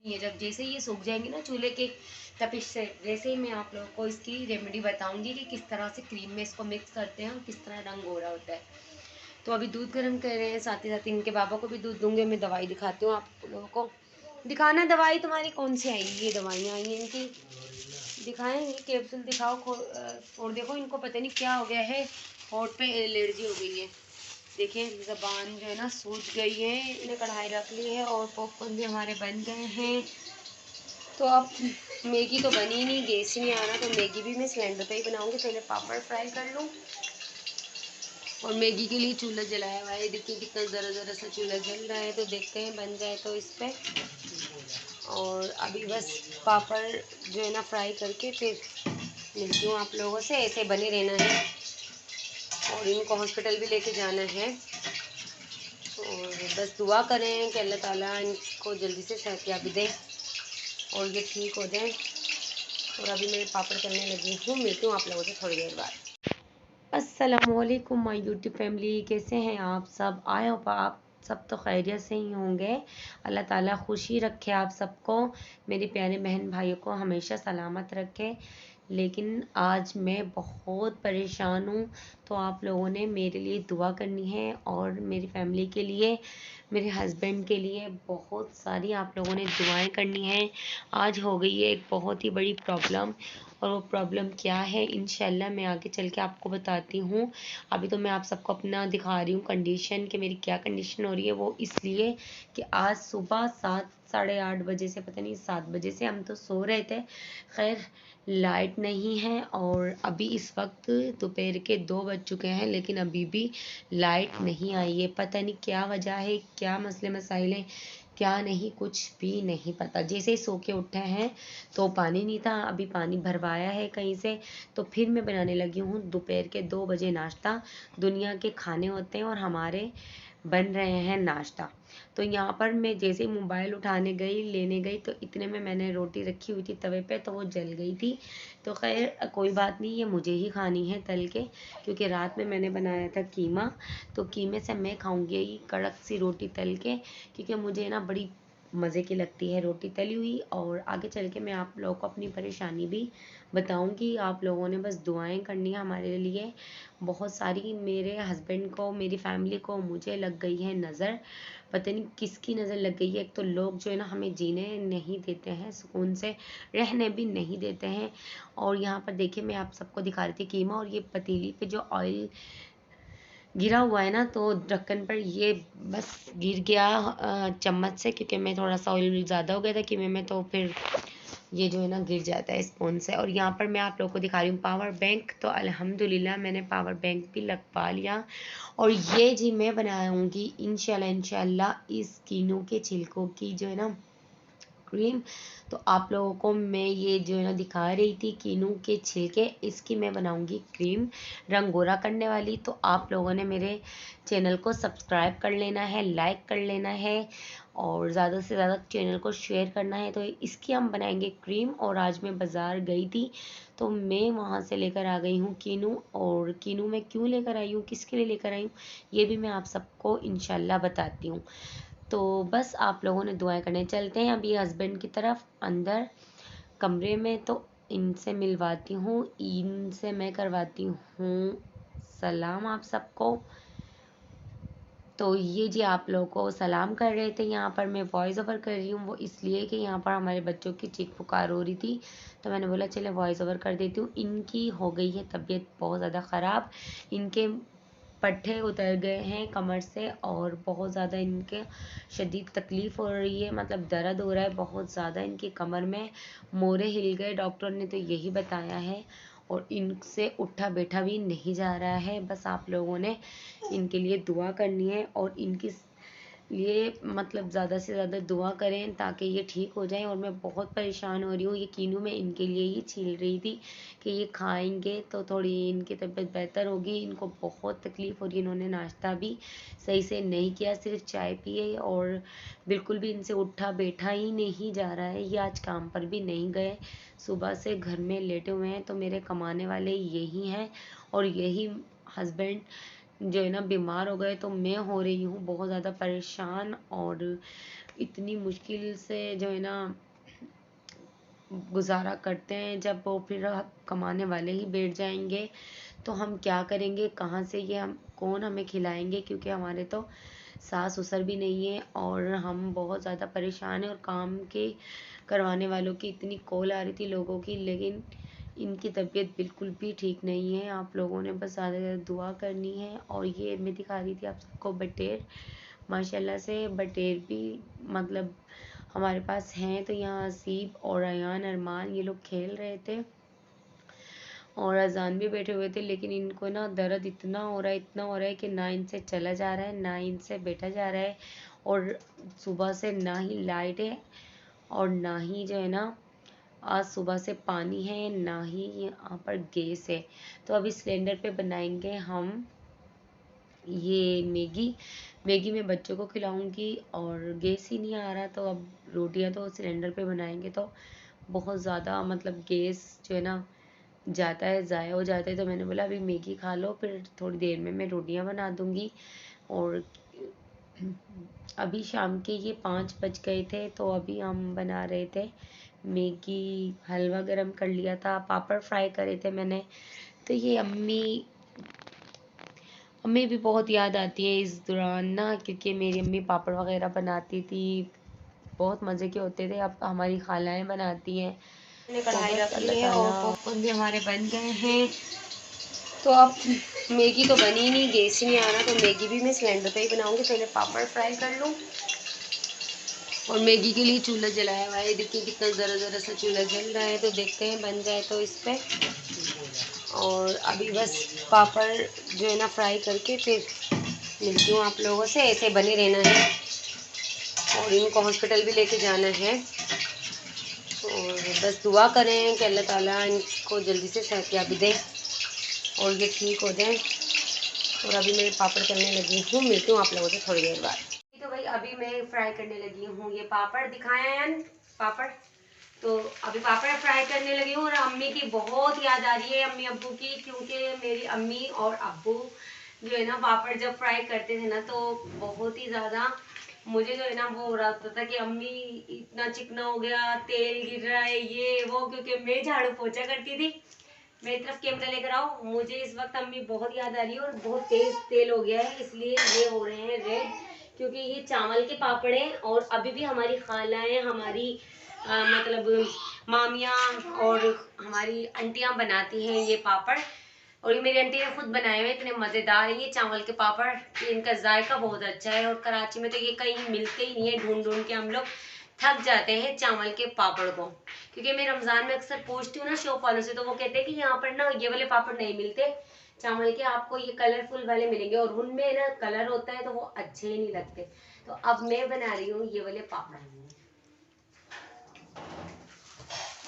ये जब जैसे ये सूख जाएंगे ना चूल्हे के तपिश से, वैसे ही मैं आप लोगों को इसकी रेमेडी बताऊंगी कि किस तरह से क्रीम में इसको मिक्स करते हैं और किस तरह रंग हो रहा होता है। तो अभी दूध गर्म कर रहे हैं, साथ ही साथ इनके बाबा को भी दूध दूंगे। मैं दवाई दिखाती हूँ आप लोगों को। दिखाना दवाई तुम्हारी कौन सी आई, ये दवाइयाँ आई हैं इनकी, दिखाएं ये कैप्सूल दिखाओ। और देखो इनको पता नहीं क्या हो गया है, होठ पे एलर्जी हो गई है। देखें ज़बान जो है ना सूज गई है। इन्हें कढ़ाई रख ली है और पॉपकॉर्न भी हमारे बन गए हैं। तो अब मैगी तो बनी ही नहीं, गैस ही नहीं आ रहा, तो मैगी भी मैं सिलेंडर पे ही बनाऊंगी। पहले पापड़ फ्राई कर लूँ और मैगी के लिए चूल्हा जलाया हुआ है। देखिए कितना ज़रा ज़रा सा चूल्हा जल रहा है, तो देखते हैं बन जाए तो इस पर। और अभी बस पापड़ जो है ना फ्राई करके फिर मिलती हूँ आप लोगों से। ऐसे बने रहना है और इनको हॉस्पिटल भी लेके जाना है। और बस दुआ करें कि अल्लाह ताला इनको जल्दी से सेहतयाबी दें और ये ठीक हो जाए। और अभी मैं पापड़ करने लगी हूँ, मिलती हूँ आप लोगों से थोड़ी देर बाद। अस्सलामुअलैकुम माय यूट्यूब फैमिली, कैसे हैं आप सब? आए हो आप सब तो खैरियत से ही होंगे। अल्लाह ताला खुशी रखे आप सबको, मेरे प्यारे बहन भाइयों को हमेशा सलामत रखे। लेकिन आज मैं बहुत परेशान हूँ, तो आप लोगों ने मेरे लिए दुआ करनी है और मेरी फैमिली के लिए, मेरे हस्बैंड के लिए बहुत सारी आप लोगों ने दुआएं करनी है। आज हो गई है एक बहुत ही बड़ी प्रॉब्लम, और वो प्रॉब्लम क्या है इंशाल्लाह मैं आगे चल के आपको बताती हूँ। अभी तो मैं आप सबको अपना दिखा रही हूँ कंडीशन, कि मेरी क्या कंडीशन हो रही है। वो इसलिए कि आज सुबह 7 साढ़े 8 बजे से, पता नहीं 7 बजे से हम तो सो रहे थे, खैर लाइट नहीं है। और अभी इस वक्त दोपहर के 2 बज चुके हैं, लेकिन अभी भी लाइट नहीं आई है। पता नहीं क्या वजह है, क्या मसले मसाइल हैं, क्या नहीं, कुछ भी नहीं पता। जैसे ही सो के उठे हैं तो पानी नहीं था, अभी पानी भरवाया है कहीं से। तो फिर मैं बनाने लगी हूँ दोपहर के 2 बजे नाश्ता। दुनिया के खाने होते हैं और हमारे बन रहे हैं नाश्ता। तो यहाँ पर मैं जैसे ही मोबाइल उठाने गई, लेने गई, तो इतने में मैंने रोटी रखी हुई थी तवे पे, तो वो जल गई थी। तो खैर कोई बात नहीं, ये मुझे ही खानी है तल के, क्योंकि रात में मैंने बनाया था कीमा। तो कीमे से मैं खाऊंगी कड़क सी रोटी तल के, क्योंकि मुझे ना बड़ी मज़े की लगती है रोटी तली हुई। और आगे चल के मैं आप लोगों को अपनी परेशानी भी बताऊंगी। आप लोगों ने बस दुआएं करनी है हमारे लिए बहुत सारी। मेरे हस्बैंड को, मेरी फैमिली को, मुझे लग गई है नज़र, पता नहीं किसकी नज़र लग गई है। एक तो लोग जो है ना हमें जीने नहीं देते हैं, सुकून से रहने भी नहीं देते हैं। और यहाँ पर देखिए मैं आप सबको दिखा रही थी कीमा, और ये पतीली पे जो ऑयल गिरा हुआ है ना, तो ढक्कन पर ये बस गिर गया चम्मच से, क्योंकि मैं थोड़ा सा ऑयल ज़्यादा हो गया था कीमे में, तो फिर ये जो है ना गिर जाता है स्पून से। और यहाँ पर मैं आप लोगों को दिखा रही हूँ पावर बैंक। तो अल्हम्दुलिल्लाह मैंने पावर बैंक भी लगवा लिया। और ये जी मैं बनाऊँगी इंशाल्लाह इंशाल्लाह इस कीनू के छिलकों की जो है ना क्रीम। तो आप लोगों को मैं ये जो है ना दिखा रही थी कीनू के छिलके, इसकी मैं बनाऊंगी क्रीम रंग गोरा करने वाली। तो आप लोगों ने मेरे चैनल को सब्सक्राइब कर लेना है, लाइक कर लेना है और ज़्यादा से ज़्यादा चैनल को शेयर करना है। तो इसकी हम बनाएंगे क्रीम। और आज मैं बाज़ार गई थी, तो मैं वहाँ से लेकर आ गई हूँ कीनू। और कीनू मैं क्यों लेकर आई हूँ, किसके लिए लेकर आई हूँ, ये भी मैं आप सबको इंशाल्लाह बताती हूँ। तो बस आप लोगों ने दुआएं करने। चलते हैं अभी हस्बैंड की तरफ अंदर कमरे में, तो इनसे मिलवाती हूँ, इनसे मैं करवाती हूँ सलाम आप सबको। तो ये जी आप लोगों को सलाम कर रहे थे। यहाँ पर मैं वॉइस ओवर कर रही हूँ, वो इसलिए कि यहाँ पर हमारे बच्चों की चीख पुकार हो रही थी, तो मैंने बोला चले वॉइस ओवर कर देती हूँ। इनकी हो गई है तबीयत बहुत ज़्यादा ख़राब, इनके पट्टे उतर गए हैं कमर से, और बहुत ज़्यादा इनके शदीद तकलीफ़ हो रही है, मतलब दर्द हो रहा है बहुत ज़्यादा इनकी कमर में, मोरे हिल गए, डॉक्टर ने तो यही बताया है। और इनसे उठा बैठा भी नहीं जा रहा है। बस आप लोगों ने इनके लिए दुआ करनी है और इनकी लिए मतलब ज़्यादा से ज़्यादा दुआ करें ताकि ये ठीक हो जाएं। और मैं बहुत परेशान हो रही हूँ, ये कीनू मैं इनके लिए ही छील रही थी कि ये खाएंगे तो थोड़ी इनकी तबीयत बेहतर होगी। इनको बहुत तकलीफ़ हो रही है, इन्होंने नाश्ता भी सही से नहीं किया, सिर्फ चाय पिए, और बिल्कुल भी इनसे उठा बैठा ही नहीं जा रहा है। ये आज काम पर भी नहीं गए, सुबह से घर में लेटे हुए हैं। तो मेरे कमाने वाले यही हैं, और यही हस्बैंड जो है ना बीमार हो गए, तो मैं हो रही हूँ बहुत ज़्यादा परेशान। और इतनी मुश्किल से जो है ना गुजारा करते हैं। जब वो फिर कमाने वाले ही बैठ जाएंगे तो हम क्या करेंगे, कहाँ से ये हम कौन हमें खिलाएंगे, क्योंकि हमारे तो सास ससुर भी नहीं है और हम बहुत ज़्यादा परेशान हैं। और काम के करवाने वालों की इतनी कॉल आ रही थी लोगों की, लेकिन इनकी तबीयत बिल्कुल भी ठीक नहीं है। आप लोगों ने बस ज़्यादा से ज़्यादा दुआ करनी है। और ये मैं दिखा रही थी आप सबको बटेर, माशाल्लाह से बटेर भी मतलब हमारे पास हैं। तो यहाँ हसीब और अयान अरमान ये लोग खेल रहे थे और अजान भी बैठे हुए थे, लेकिन इनको ना दर्द इतना हो रहा है, इतना हो रहा है कि ना इनसे चला जा रहा है, ना इनसे बैठा जा रहा है। और सुबह से ना ही लाइट है और ना ही जो है ना आज सुबह से पानी है, ना ही यहाँ पर गैस है। तो अभी सिलेंडर पे बनाएंगे हम ये मैगी। मैगी मैं बच्चों को खिलाऊंगी और गैस ही नहीं आ रहा, तो अब रोटियां तो सिलेंडर पे बनाएंगे तो बहुत ज़्यादा मतलब गैस जो है ना जाता है, ज़ाया हो जाता है। तो मैंने बोला अभी मैगी खा लो, फिर थोड़ी देर में मैं रोटियां बना दूंगी। और अभी शाम के ये 5 बज गए थे, तो अभी हम बना रहे थे मैगी। हलवा गरम कर लिया था, पापड़ फ्राई करे थे मैंने। तो ये अम्मी भी बहुत याद आती है इस दौरान ना, क्योंकि मेरी अम्मी पापड़ वगैरह बनाती थी, बहुत मज़े के होते थे। अब हमारी खालाएं बनाती हैं। मैंने कढ़ाई रख ली है और पॉपकॉर्न भी हमारे बन गए हैं। तो अब मैगी तो बनी नहीं, गैस ही नहीं आ रहा, तो मैगी भी मैं सिलेंडर पे ही बनाऊंगी। पहले पापड़ फ्राई कर लूँ और मैगी के लिए चूल्हा जलाया हुआ है। देखिए कितना ज़रा ज़रा सा चूल्हा जल रहा है, तो देखते हैं बन जाए तो इस पर। और अभी बस पापड़ जो है ना फ्राई करके फिर मिलती हूँ आप लोगों से। ऐसे बने रहना है और इनको हॉस्पिटल भी लेके जाना है। और बस दुआ करें कि अल्लाह ताला इनको जल्दी से सेहतयाबी दे और ये ठीक हो जाए। और अभी मैं पापड़ करने लगी हूँ, मिलती हूँ आप लोगों से थोड़ी देर बाद। तो भाई अभी मैं फ्राई करने लगी हूँ, ये पापड़ दिखाया है पापड़। तो अभी पापड़ फ्राई करने लगी हूँ और अम्मी की बहुत याद आ रही है, अम्मी अब्बू की, क्योंकि मेरी अम्मी और अब्बू जो है ना पापड़ जब फ्राई करते थे ना तो बहुत ही ज़्यादा मुझे जो है ना वो हो रहा था कि अम्मी इतना चिकना हो गया, तेल गिर रहा है, ये वो, क्योंकि मैं झाड़ू पोछा करती थी। मेरी तरफ कैमरा लेकर आओ। मुझे इस वक्त अम्मी बहुत याद आ रही है और बहुत तेज तेल हो गया है, इसलिए ये हो रहे हैं रेड, क्योंकि ये चावल के पापड़ हैं। और अभी भी हमारी खालाएं, हमारी मतलब मामियाँ और हमारी आंटियाँ बनाती हैं ये पापड़। और ये मेरी आंटी ने खुद बनाए हुए, इतने मज़ेदार है ये चावल के पापड़, इनका जायका बहुत अच्छा है। और कराची में तो ये कहीं मिलते ही नहीं है, ढूंढ ढूंढ के हम लोग थक जाते हैं चावल के पापड़ को। क्योंकि मैं रमज़ान में अक्सर पूछती हूँ ना शॉप वालों से, तो वो कहते हैं कि यहाँ पर ना ये वाले पापड़ नहीं मिलते चावल के, आपको ये कलरफुल वाले मिलेंगे, और उनमें ना कलर होता है तो वो अच्छे ही नहीं लगते। तो अब मैं बना रही हूँ ये वाले पापड़।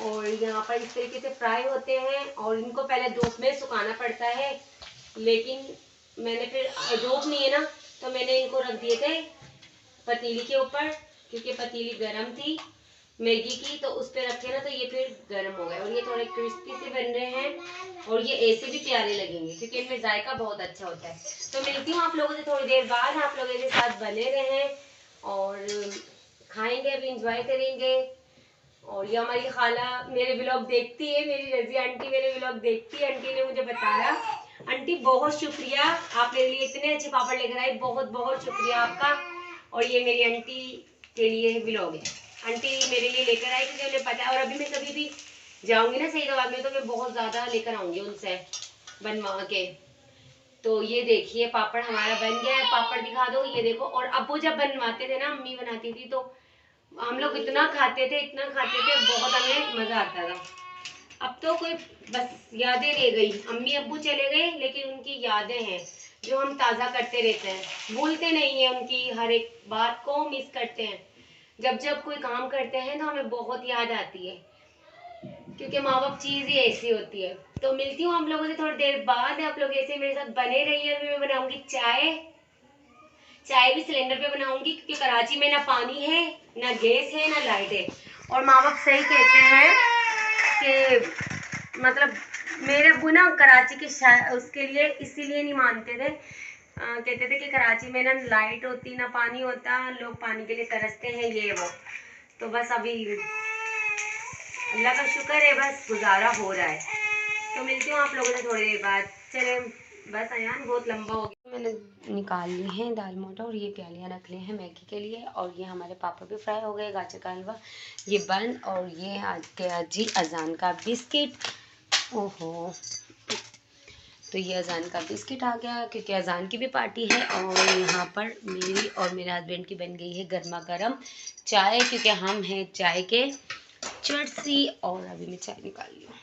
और यहाँ पर इस तरीके से फ्राई होते हैं और इनको पहले धूप में सुखाना पड़ता है, लेकिन मैंने फिर धूप नहीं है ना तो मैंने इनको रख दिए थे पतीली के ऊपर, क्योंकि पतीली गर्म थी मैगी की, तो उस पर रखे ना तो ये फिर गर्म हो गए और ये थोड़े क्रिस्पी से बन रहे हैं और ये ऐसे भी प्यारे लगेंगे क्योंकि इनमें जायका बहुत अच्छा होता है। तो मिलती हूँ आप लोगों से थोड़ी देर बाद, आप लोगों के साथ बने रहें और खाएंगे, अभी इंजॉय करेंगे। और ये हमारी खाला मेरे व्लॉग देखती है, मेरी रजी आंटी मेरे व्लॉग देखती है। आंटी ने मुझे बताया, आंटी बहुत शुक्रिया, आप मेरे लिए इतने अच्छे पापड़ लेकर आए, बहुत बहुत शुक्रिया आपका। और ये मेरी आंटी के लिए व्लॉग है, आंटी मेरे लिए लेकर आई क्योंकि उन्हें पता है। और अभी मैं कभी भी जाऊंगी ना सईदाबाद में तो मैं बहुत ज़्यादा लेकर आऊंगी उनसे बनवा के। तो ये देखिए पापड़ हमारा बन गया है, पापड़ दिखा दो, ये देखो। और अब्बू जब बनवाते थे ना, अम्मी बनाती थी, तो हम लोग इतना खाते थे, इतना खाते थे, बहुत हमें मजा आता था। अब तो कोई बस यादें रह गई, अम्मी अब्बू चले गए लेकिन उनकी यादें हैं जो हम ताज़ा करते रहते हैं, भूलते नहीं है, उनकी हर एक बात को मिस करते हैं। जब जब कोई काम करते हैं तो हमें बहुत याद आती है, क्योंकि माँ बाप चीज़ ही ऐसी होती है। तो मिलती हूँ हम लोगों से थोड़ी देर बाद, आप लोग ऐसे मेरे साथ बने रहिए। अभी मैं बनाऊंगी चाय, चाय भी सिलेंडर पे बनाऊंगी क्योंकि कराची में ना पानी है, ना गैस है, ना लाइट है। और माँ बाप सही कहते हैं कि मतलब मेरे अब्बू ना कराची के उसके लिए इसीलिए नहीं मानते थे, कहते थे कि कराची में ना लाइट होती ना पानी होता, लोग पानी के लिए तरसते हैं, ये वो। तो बस अभी अल्लाह का शुक्र है, बस गुजारा हो रहा है। तो मिलती हूँ आप लोगों से थोड़ी देर बाद। चले, बस अयान बहुत लंबा हो गया। मैंने निकाल ली हैं दाल मोटा और ये प्यालियाँ रख ली हैं मैगी के लिए, और ये हमारे पापा भी फ्राई हो गए, गाजर का हलवा ये बन, और ये आज के अजी अजान का बिस्किट। ओहो, तो ये अजान का बिस्किट आ गया क्योंकि अजान की भी पार्टी है, और यहाँ पर मेरी और मेरे हस्बैंड की बन गई है गर्मा गर्म चाय, क्योंकि हम हैं चाय के चर्सी। और अभी मैं चाय निकाल ली हूँ,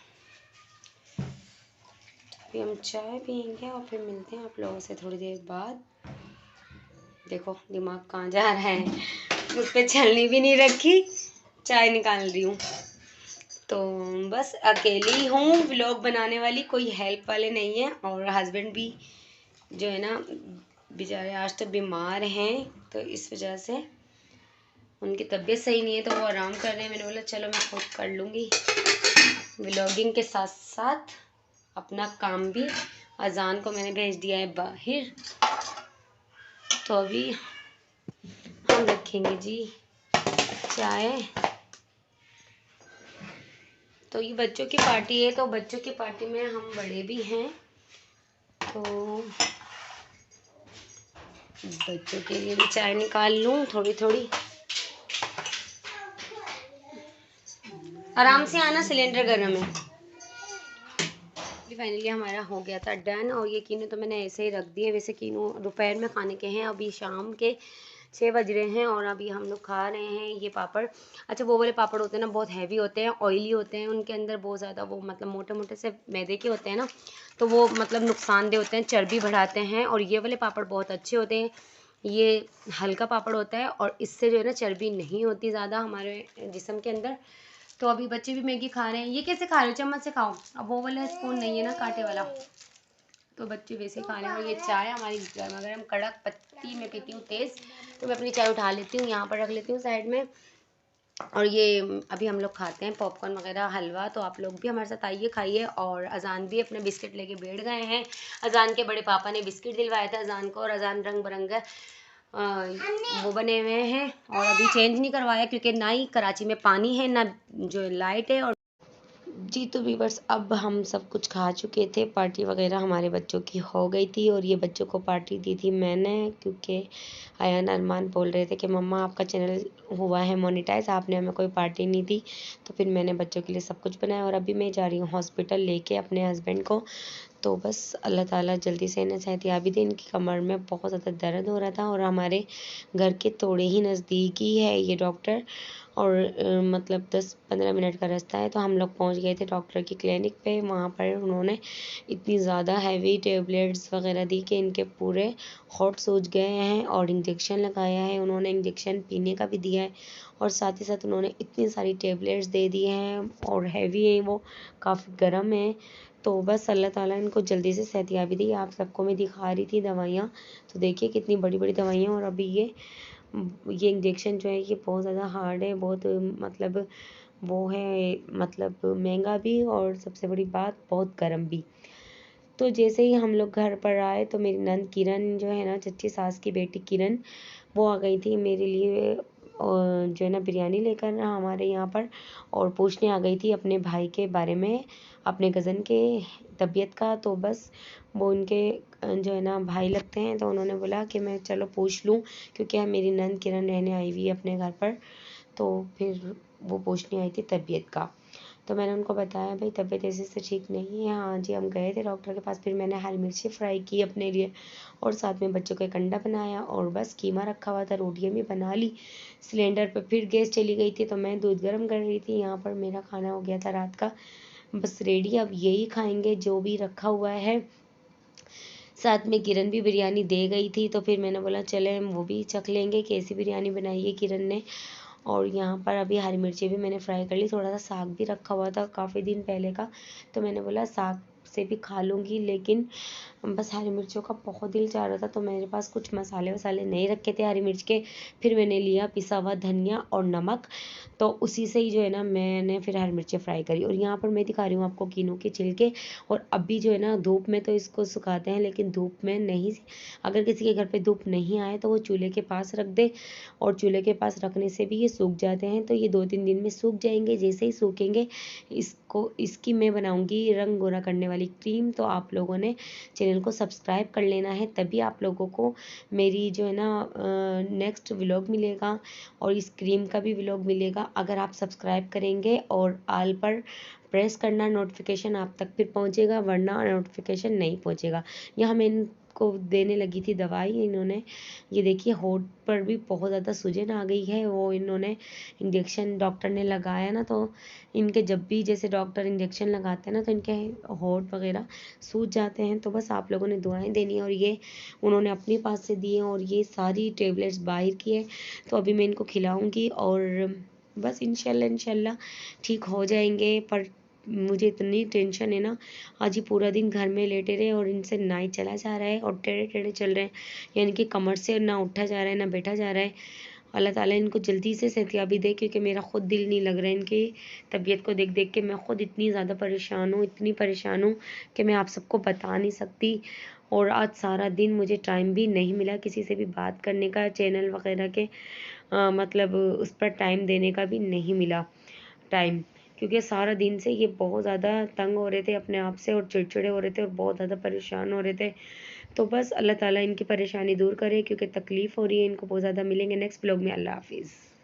अभी हम चाय पियेंगे और फिर मिलते हैं आप लोगों से थोड़ी देर बाद। देखो दिमाग कहाँ जा रहा है, उस पर छलनी भी नहीं रखी, चाय निकाल रही हूँ। तो बस अकेली हूँ व्लॉग बनाने वाली, कोई हेल्प वाले नहीं है, और हस्बैंड भी जो है ना बेचारे आज तो बीमार हैं, तो इस वजह से उनकी तबीयत सही नहीं है, तो वो आराम कर रहे हैं। मैंने बोला चलो मैं खुद कर लूँगी व्लॉगिंग के साथ साथ अपना काम भी। अजान को मैंने भेज दिया है बाहर, तो अभी हम रखेंगे जी चाय। तो ये बच्चों की पार्टी है, तो बच्चों की पार्टी में हम बड़े भी हैं, तो बच्चों के लिए भी चाय निकाल लूँ थोड़ी थोड़ी। आराम से आना, सिलेंडर गर्म है। फाइनली हमारा हो गया था डन, और ये कीनू तो मैंने ऐसे ही रख दिए। वैसे कीनू दोपहर में खाने के हैं, अभी शाम के 6 बज रहे हैं, और अभी हम लोग खा रहे हैं ये पापड़। अच्छा, वो वाले पापड़ होते हैं ना, बहुत हैवी होते हैं, ऑयली होते हैं, उनके अंदर बहुत ज़्यादा वो मतलब मोटे मोटे से मैदे के होते हैं ना, तो वो मतलब नुकसानदेह होते हैं, चर्बी बढ़ाते हैं। और ये वाले पापड़ बहुत अच्छे होते हैं, ये हल्का पापड़ होता है, और इससे जो है ना चर्बी नहीं होती ज़्यादा हमारे जिस्म के अंदर। तो अभी बच्चे भी मैगी खा रहे हैं। ये कैसे खा रहे हो, चम्मच से खाओ, अब वो वाला स्पून नहीं है ना कांटे वाला, तो बच्चे वैसे खा रहे हैं। और ये चाय हमारी गर्मा गर्म कड़क पत्ती में पीती हूँ तेज़, तो मैं अपनी चाय उठा लेती हूँ, यहाँ पर रख लेती हूँ साइड में। और ये अभी हम लोग खाते हैं पॉपकॉर्न वगैरह हलवा, तो आप लोग भी हमारे साथ आइए खाइए। और अजान भी अपने बिस्किट लेके बैठ गए हैं। अजान के बड़े पापा ने बिस्किट दिलवाया था अजान को, और अजान रंग बिरंगा वो बने हुए हैं, और अभी चेंज नहीं करवाया क्योंकि ना ही कराची में पानी है ना जो लाइट है। और जी तो व्यूअर्स, अब हम सब कुछ खा चुके थे, पार्टी वगैरह हमारे बच्चों की हो गई थी, और ये बच्चों को पार्टी दी थी मैंने, क्योंकि अयान अरमान बोल रहे थे कि मम्मा आपका चैनल हुआ है मोनेटाइज, आपने हमें कोई पार्टी नहीं दी, तो फिर मैंने बच्चों के लिए सब कुछ बनाया। और अभी मैं जा रही हूँ हॉस्पिटल लेके अपने हस्बैंड को, तो बस अल्लाह ताला जल्दी से इन्हें सेहतियाबी दे। इनकी कमर में बहुत ज़्यादा दर्द हो रहा था, और हमारे घर के थोड़े ही नज़दीक ही है ये डॉक्टर, और मतलब 10-15 मिनट का रास्ता है। तो हम लोग पहुंच गए थे डॉक्टर की क्लिनिक पे। वहाँ पर उन्होंने इतनी ज़्यादा हैवी टेबलेट्स वगैरह दी कि इनके पूरे होंठ सूज गए हैं, और इंजेक्शन लगाया है उन्होंने, इंजेक्शन पीने का भी दिया है, और साथ ही साथ उन्होंने इतनी सारी टेबलेट्स दे दी हैं, और हैवी है वो, काफ़ी गर्म है। तो बस अल्लाह ताला इनको जल्दी से सेहतियाबी दी। आप सबको मैं दिखा रही थी दवाइयाँ, तो देखिए कितनी बड़ी बड़ी दवाइयाँ। और अभी ये इंजेक्शन जो है ये बहुत ज़्यादा हार्ड है, बहुत मतलब वो है, मतलब महंगा भी, और सबसे बड़ी बात बहुत गर्म भी। तो जैसे ही हम लोग घर पर आए, तो मेरी नंद किरण जो है ना, चच्ची सास की बेटी किरण, वो आ गई थी मेरे लिए, और जो है ना बिरयानी लेकर ना हमारे यहाँ पर, और पूछने आ गई थी अपने भाई के बारे में, अपने कज़न के तबीयत का। तो बस वो उनके जो है ना भाई लगते हैं, तो उन्होंने बोला कि मैं चलो पूछ लूँ, क्योंकि मेरी नंद किरण रहने आई हुई है अपने घर पर, तो फिर वो पूछने आई थी तबीयत का। तो मैंने उनको बताया भाई तबीयत ऐसे से ठीक नहीं है। हाँ जी, हम गए थे डॉक्टर के पास। फिर मैंने हरी मिर्ची फ्राई की अपने लिए, और साथ में बच्चों का एक अंडा बनाया, और बस कीमा रखा हुआ था, रोटियां भी बना ली। सिलेंडर पर फिर गैस चली गई थी, तो मैं दूध गर्म कर रही थी। यहाँ पर मेरा खाना हो गया था रात का बस रेडी, अब यही खाएंगे जो भी रखा हुआ है। साथ में किरण भी बिरयानी दे गई थी, तो फिर मैंने बोला चले हम वो भी चख लेंगे कैसी बिरयानी बनाई है किरण ने। और यहाँ पर अभी हरी मिर्ची भी मैंने फ्राई कर ली, थोड़ा सा साग भी रखा हुआ था काफ़ी दिन पहले का, तो मैंने बोला साग से भी खा लूँगी, लेकिन बस हरी मिर्चों का बहुत दिल चाह रहा था, तो मेरे पास कुछ मसाले वसाले नहीं रखे थे हरी मिर्च के। फिर मैंने लिया पिसा हुआ धनिया और नमक, तो उसी से ही जो है ना मैंने फिर हरी मिर्चें फ्राई करी। और यहाँ पर मैं दिखा रही हूँ आपको कीनों के छिलके। और अभी जो है ना धूप में तो इसको सुखाते हैं, लेकिन धूप में नहीं, अगर किसी के घर पे धूप नहीं आए तो वो चूल्हे के पास रख दे, और चूल्हे के पास रखने से भी ये सूख जाते हैं। तो ये 2-3 दिन में सूख जाएंगे। जैसे ही सूखेंगे इसकी मैं बनाऊंगी रंग गोरा करने वाली क्रीम। तो आप लोगों ने चैनल को सब्सक्राइब कर लेना है, तभी आप लोगों को मेरी जो है ना नेक्स्ट व्लॉग मिलेगा और इस क्रीम का भी व्लॉग मिलेगा। अगर आप सब्सक्राइब करेंगे और आल पर प्रेस करना, नोटिफिकेशन आप तक फिर पहुंचेगा, वरना नोटिफिकेशन नहीं पहुंचेगा। यहाँ मैं इनको देने लगी थी दवाई, इन्होंने ये देखिए होठ पर भी बहुत ज़्यादा सूजन आ गई है। वो इन्होंने इंजेक्शन डॉक्टर ने लगाया ना, तो इनके जब भी जैसे डॉक्टर इंजेक्शन लगाते हैं ना, तो इनके होठ वगैरह सूज जाते हैं। तो बस आप लोगों ने दुआएं देनी है। और ये उन्होंने अपने पास से दिए, और ये सारी टेबलेट्स बाहर की है। तो अभी मैं इनको खिलाऊंगी और बस इंशाल्लाह ठीक हो जाएंगे। पर मुझे इतनी टेंशन है ना, आज ही पूरा दिन घर में लेटे रहे और इनसे ना ही चला जा रहा है और टेढ़े टेढ़े चल रहे हैं, यानी कि कमर से ना उठा जा रहा है ना बैठा जा रहा है। अल्लाह ताला इनको जल्दी से सेहतियाबी दे, क्योंकि मेरा खुद दिल नहीं लग रहा है इनकी तबीयत को देख देख के। मैं खुद इतनी ज़्यादा परेशान हूँ, इतनी परेशान हूँ कि मैं आप सबको बता नहीं सकती। और आज सारा दिन मुझे टाइम भी नहीं मिला किसी से भी बात करने का, चैनल वगैरह के मतलब उस पर टाइम देने का भी नहीं मिला टाइम, क्योंकि सारा दिन से ये बहुत ज़्यादा तंग हो रहे थे अपने आप से, और चिड़चिड़े हो रहे थे और बहुत ज़्यादा परेशान हो रहे थे। तो बस अल्लाह ताला इनकी परेशानी दूर करे, क्योंकि तकलीफ़ हो रही है इनको बहुत ज़्यादा। मिलेंगे नेक्स्ट ब्लॉग में। अल्लाह हाफिज़।